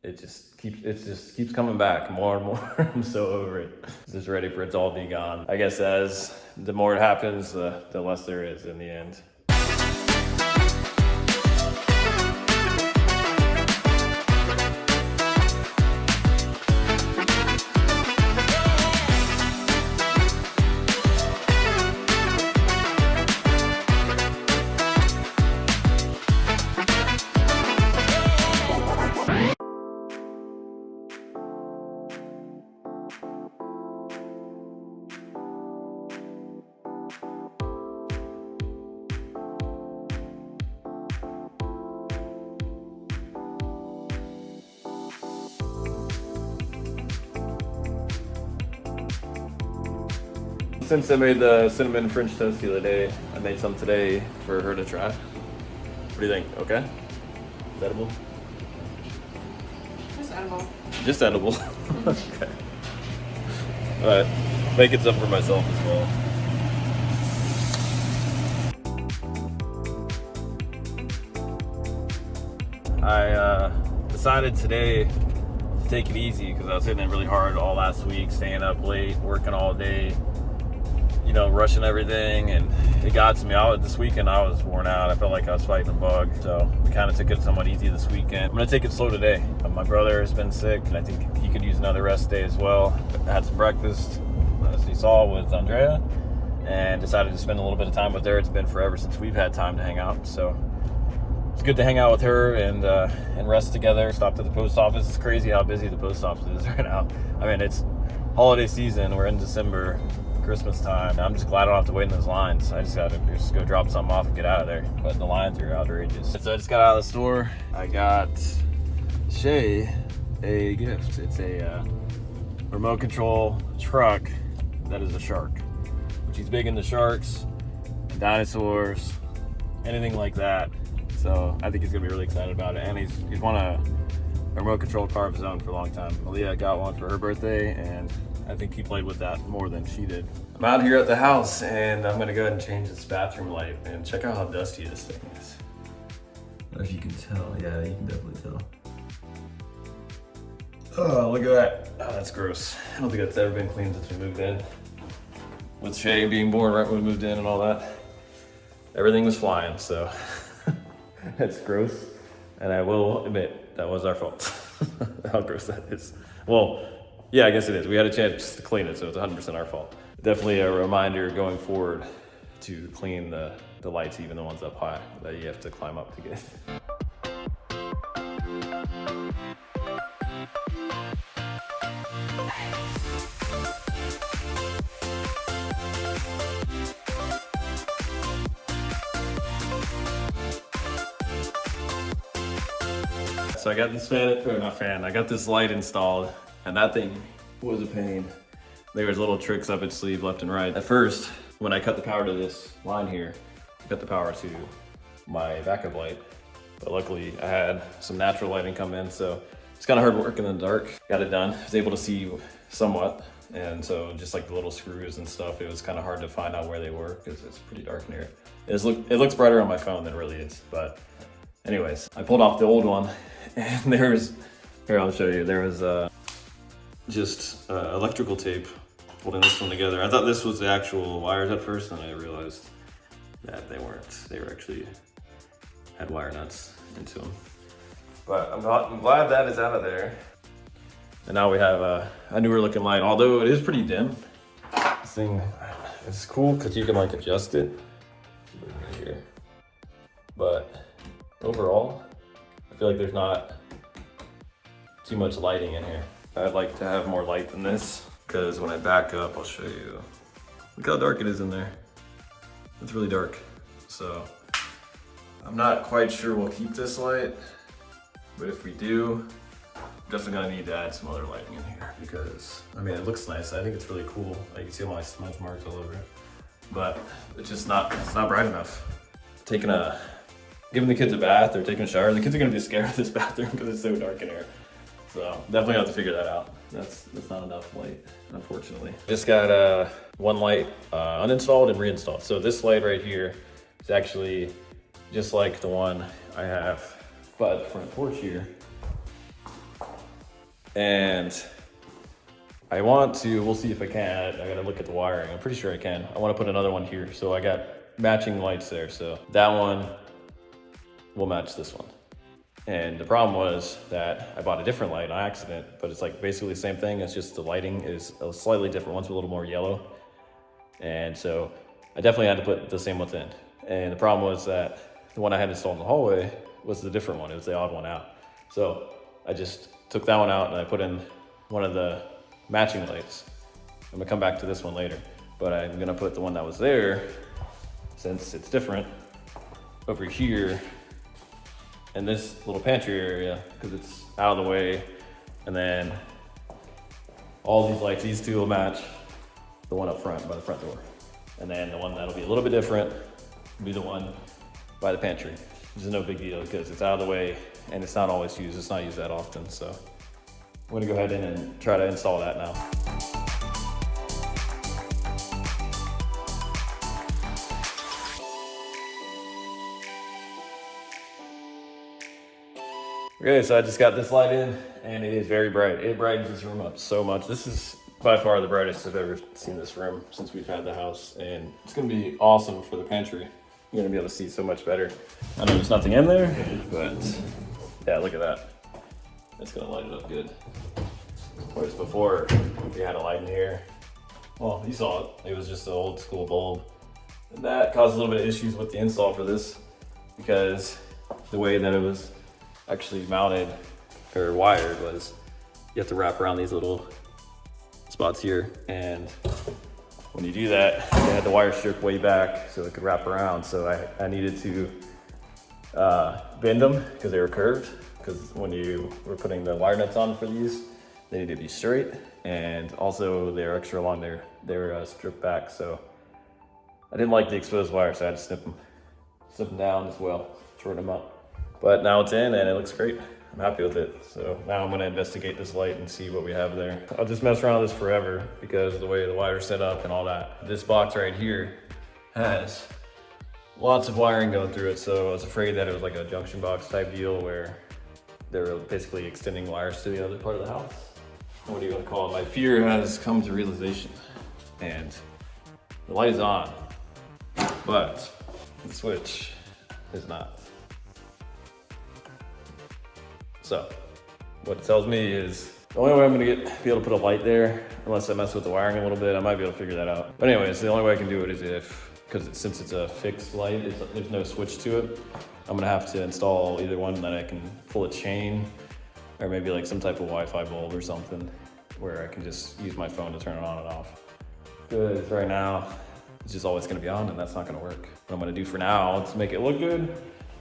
it just keeps coming back more and more. I'm so over it. Just ready for it to all be gone. I guess as the more it happens, the less there is in the end. Since I made the cinnamon French toast the other day, I made some today for her to try. What do you think? Okay? Is edible? Just edible. Just edible. Okay. Alright. Making some for myself as well. I decided today to take it easy because I was hitting it really hard all last week, staying up late, working all day, you know, rushing everything, and it got to me. This weekend I was worn out. I felt like I was fighting a bug, so we kind of took it somewhat easy this weekend. I'm gonna take it slow today. My brother has been sick, and I think he could use another rest day as well. I had some breakfast, as you saw, with Andrea, and decided to spend a little bit of time with her. It's been forever since we've had time to hang out, so it's good to hang out with her and rest together. Stopped at the post office. It's crazy how busy the post office is right now. I mean, it's holiday season. We're in December. Christmas time. I'm just glad I don't have to wait in those lines. I just gotta go drop something off and get out of there. But the lines are outrageous. So I just got out of the store. I got Shea a gift. It's a remote control truck that is a shark. She's big into sharks, dinosaurs, anything like that. So I think he's gonna be really excited about it. And he's wanted a remote control car of his own for a long time. Maliyah got one for her birthday, and I think he played with that more than she did. I'm out here at the house, and I'm gonna go ahead and change this bathroom light, and check out how dusty this thing is. I don't know if you can tell. Yeah, you can definitely tell. Oh, look at that. Oh, that's gross. I don't think that's ever been cleaned since we moved in. With Shea being born right when we moved in and all that, everything was flying, so that's gross. And I will admit, that was our fault. How gross that is. Well, yeah, I guess it is. We had a chance to clean it, so it's 100% our fault. Definitely a reminder going forward to clean the lights, even the ones up high, that you have to climb up to get. So I got this I got this light installed, and that thing was a pain. There was little tricks up its sleeve left and right. At first, when I cut the power to this line here, I cut the power to my backup light. But luckily I had some natural lighting come in, so it's kind of hard work in the dark. Got it done. I was able to see somewhat. And so just like the little screws and stuff, it was kind of hard to find out where they were because it's pretty dark in here. It looks brighter on my phone than it really is. But anyways, I pulled off the old one, and here, I'll show you. There was just electrical tape holding this one together. I thought this was the actual wires at first, and I realized that they weren't. They were actually had wire nuts into them. But I'm glad that is out of there. And now we have a newer looking light, although it is pretty dim. This thing is cool because you can like adjust it right here. But overall, I feel like there's not too much lighting in here. I'd like to have more light than this, because when I back up, I'll show you. Look how dark it is in there. It's really dark. So I'm not quite sure we'll keep this light, but if we do, I'm definitely gonna need to add some other lighting in here, because I mean, it looks nice. I think it's really cool. Like, you can see all my smudge marks all over it, but it's just not bright enough. Giving the kids a bath or taking a shower, the kids are gonna be scared of this bathroom because it's so dark in here. So definitely have to figure that out. That's not enough light, unfortunately. Just got one light uninstalled and reinstalled. So this light right here is actually just like the one I have by the front porch here. And I want to, we'll see if I can. I gotta look at the wiring. I'm pretty sure I can. I wanna put another one here. So I got matching lights there. So that one will match this one. And the problem was that I bought a different light on accident, but it's like basically the same thing. It's just the lighting is slightly different. One's a little more yellow. And so I definitely had to put the same ones in. And the problem was that the one I had installed in the hallway was the different one. It was the odd one out. So I just took that one out and I put in one of the matching lights. I'm gonna come back to this one later, but I'm gonna put the one that was there, since it's different, over here in this little pantry area, because it's out of the way. And then all these lights, these two will match the one up front by the front door. And then the one that'll be a little bit different will be the one by the pantry, which is no big deal because it's out of the way and it's not always used. It's not used that often. So I'm gonna go ahead in and try to install that now. Okay, so I just got this light in and it is very bright. It brightens this room up so much. This is by far the brightest I've ever seen this room since we've had the house, and it's gonna be awesome for the pantry. You're gonna be able to see so much better. I know there's nothing in there, but yeah, look at that. It's gonna light it up good. Whereas before, we had a light in here. Well, you saw it. It was just an old school bulb. And that caused a little bit of issues with the install for this because the way that it was actually mounted or wired was you have to wrap around these little spots here, and when you do that, they had the wire strip way back so it could wrap around. So I needed to bend them because they were curved, because when you were putting the wire nuts on for these, they need to be straight, and also they're extra long. They're stripped back, so I didn't like the exposed wire, so I had to snip them down as well, shorten them up. But now it's in and it looks great. I'm happy with it. So now I'm gonna investigate this light and see what we have there. I'll just mess around with this forever because of the way the wire's set up and all that. This box right here has lots of wiring going through it, so I was afraid that it was like a junction box type deal where they were basically extending wires to the other part of the house. What do you want to call it? My fear has come to realization, and the light is on, but the switch is not. So what it tells me is the only way I'm gonna be able to put a light there, unless I mess with the wiring a little bit, I might be able to figure that out. But anyways, the only way I can do it is because since it's a fixed light, there's no switch to it, I'm gonna have to install either one that I can pull a chain, or maybe like some type of Wi-Fi bulb or something where I can just use my phone to turn it on and off. Because right now, it's just always gonna be on, and that's not gonna work. What I'm gonna do for now to make it look good,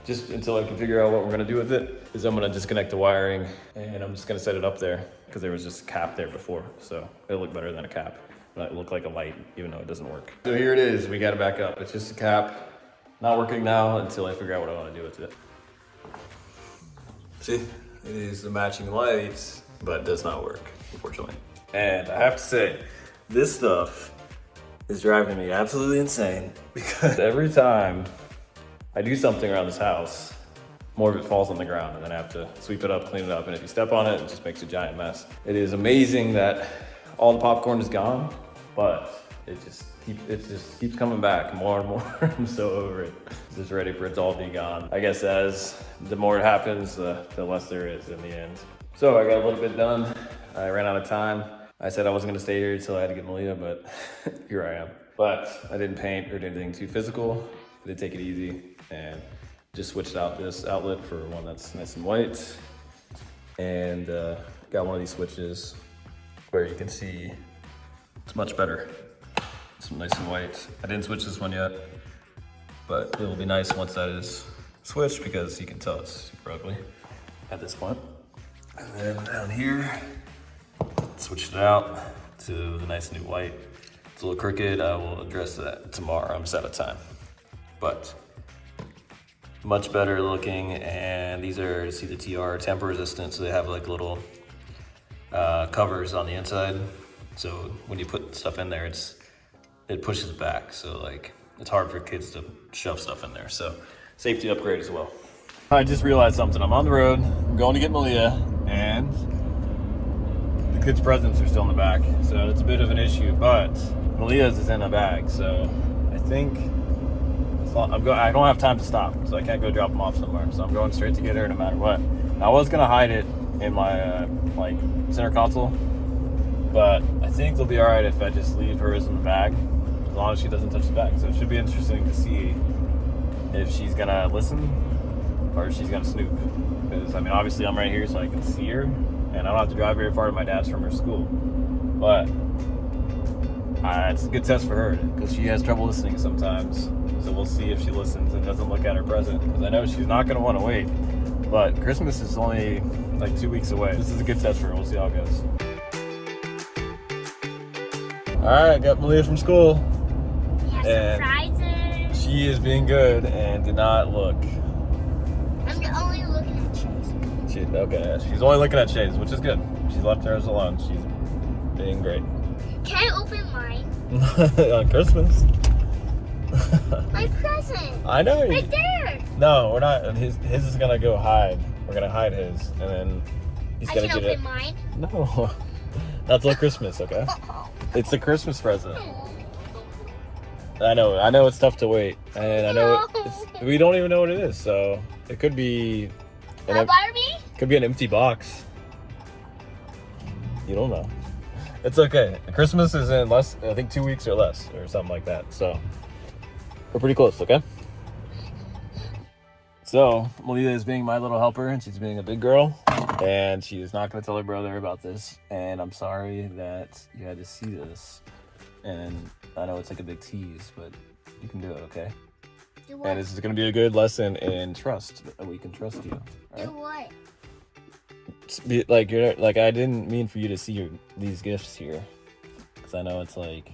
just until I can figure out what we're gonna do with it, is I'm gonna disconnect the wiring and I'm just gonna set it up there because there was just a cap there before. So it'll look better than a cap. It look like a light, even though it doesn't work. So here it is, we got it back up. It's just a cap, not working now until I figure out what I wanna do with it. See, it is the matching lights, but it does not work, unfortunately. And I have to say, this stuff is driving me absolutely insane because every time I do something around this house, more of it falls on the ground, and then I have to sweep it up, clean it up, and if you step on it, it just makes a giant mess. It is amazing that all the popcorn is gone, but it just keeps coming back more and more. I'm so over it. Just ready for it to all be gone. I guess as the more it happens, the less there is in the end. So I got a little bit done. I ran out of time. I said I wasn't gonna stay here until I had to get Maliyah, but here I am. But I didn't paint or do anything too physical. I did take it easy and just switched out this outlet for one that's nice and white. And got one of these switches where you can see it's much better. It's nice and white. I didn't switch this one yet, but it'll be nice once that is switched because you can tell it's super ugly at this point. And then down here, switched it out to the nice new white. It's a little crooked. I will address that tomorrow. I'm just out of time. But much better looking, and these are, see the TR, tamper resistant, so they have like little covers on the inside. So when you put stuff in there, it pushes back. So like it's hard for kids to shove stuff in there. So safety upgrade as well. I just realized something. I'm on the road. I'm going to get Maliyah, and the kids' presents are still in the back, so it's a bit of an issue. But Maliyah's is in a bag, so I think I don't have time to stop, so I can't go drop them off somewhere. So I'm going straight to get her no matter what. I was gonna hide it in my like center console, but I think they'll be all right if I just leave hers in the bag, as long as she doesn't touch the bag. So it should be interesting to see if she's gonna listen or if she's gonna snoop. Because I mean, obviously I'm right here, so I can see her, and I don't have to drive very far to my dad's from her school. But it's a good test for her because she has trouble listening sometimes. So we'll see if she listens and doesn't look at her present, because I know she's not gonna want to wait. But Christmas is only like 2 weeks away. This is a good test for her. We'll see how it goes. All right, got Maliyah from school. And surprises. She is being good and did not look. I'm only looking at Shea's. She's only looking at Shea's, which is good. She's left hers alone. She's being great. Can I open mine? On Christmas. My present. I know. Right there. No, we're not. His is gonna go hide. We're gonna hide his, and then he's gonna get it. I can open mine. No, that's like Christmas, okay? It's a Christmas present. I know it's tough to wait, and I know we don't even know what it is, so it could be a Barbie. Could be an empty box. You don't know. It's okay. Christmas is in I think 2 weeks or less, or something like that. So we're pretty close, okay? So Maliyah is being my little helper, and she's being a big girl, and she is not going to tell her brother about this. And I'm sorry that you had to see this. And I know it's like a big tease, but you can do it, okay? Do what? And this is going to be a good lesson in trust. That we can trust you. Right? Do what? Like I didn't mean for you to see these gifts here, because I know it's like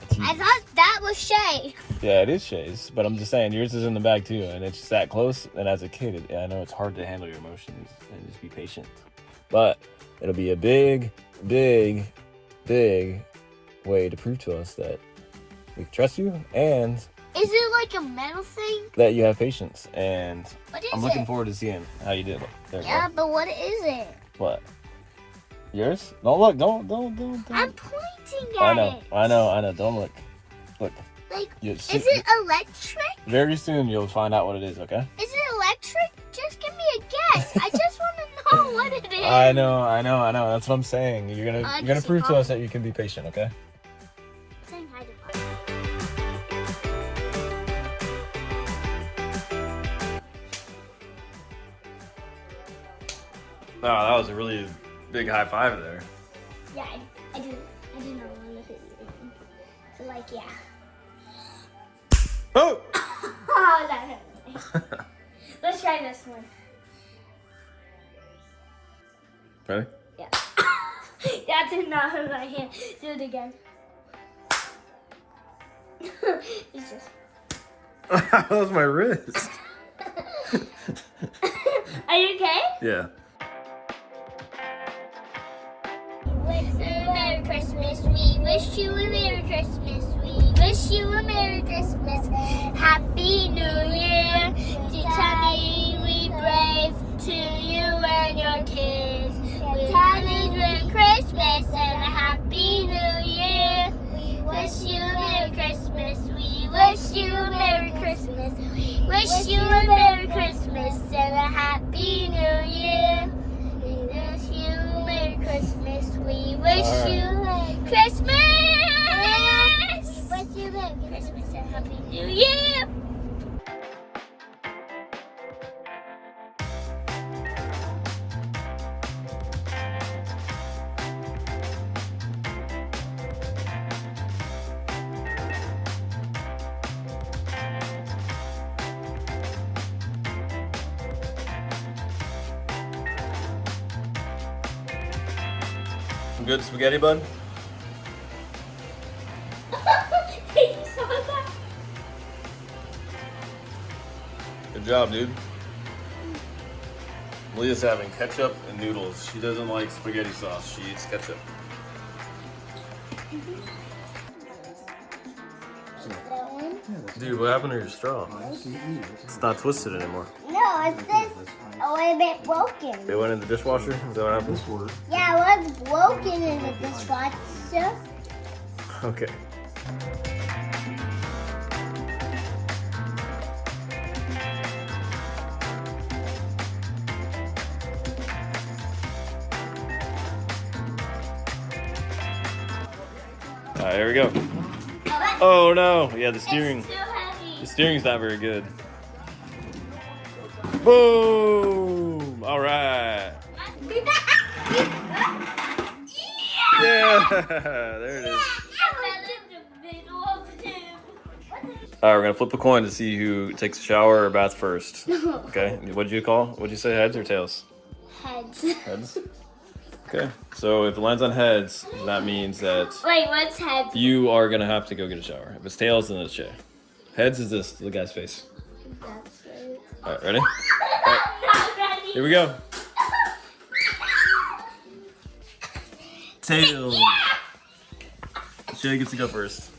a tease. I thought that was Shea. Yeah, it is Shea's, but I'm just saying yours is in the bag too, and it's just that close. And as a kid, I know it's hard to handle your emotions and just be patient. But it'll be a big, big, big way to prove to us that we trust you and is it like a metal thing? That you have patience. And what is I'm looking forward to seeing how you did. Yeah, but what is it? What? Yours? Don't look. Don't. I'm pointing at it. I know. Don't look. Look. Like, is it electric? Very soon you'll find out what it is, okay? Is it electric? Just give me a guess. I just want to know what it is. I know. That's what I'm saying. You're gonna prove to us that you can be patient, okay? Saying hi to Wow, that was a really big high five there. Yeah, I do not want to hit you. So like, yeah. Oh! Oh, that hurt me. Let's try this one. Ready? Yeah. That did not hurt my hand. Do it again. It's just. That was my wrist. Are you okay? Yeah. Merry Christmas. We wish you a Merry Christmas. We wish you a Merry Christmas. Happy New Year. To Tommy, we brave to you and your kids. We Tommy, Merry Christmas and a Happy New Year. We wish you a Merry Christmas. We wish you a Merry Christmas. We wish you a Merry Christmas and a Happy New Year. We wish you a Merry Christmas. We wish you a Merry Christmas. We wish you a Merry Christmas and a Happy New Year. Some good spaghetti, bud? Good job, dude. Maliyah's having ketchup and noodles. She doesn't like spaghetti sauce. She eats ketchup. That one? Dude, what happened to your straw? It's not twisted anymore. No, No, it's just a little bit broken. They went in the dishwasher? Is that what happened? Yeah, it was broken in the dishwasher. Okay. All right, here we go. Oh no! Yeah, the steering. It's too heavy. The steering's not very good. Boom! All right. Yeah, there it is. All right, we're gonna flip a coin to see who takes a shower or bath first. Okay. What did you call? What did you say? Heads or tails? Heads. Heads. Okay. So if it lands on heads, that means that Wait, what's heads? you are gonna have to go get a shower. If it's tails, then it's Shea. Heads is this, the guy's face. That's right. All right, ready? Not ready. Here we go. Tails. Shea gets to go first.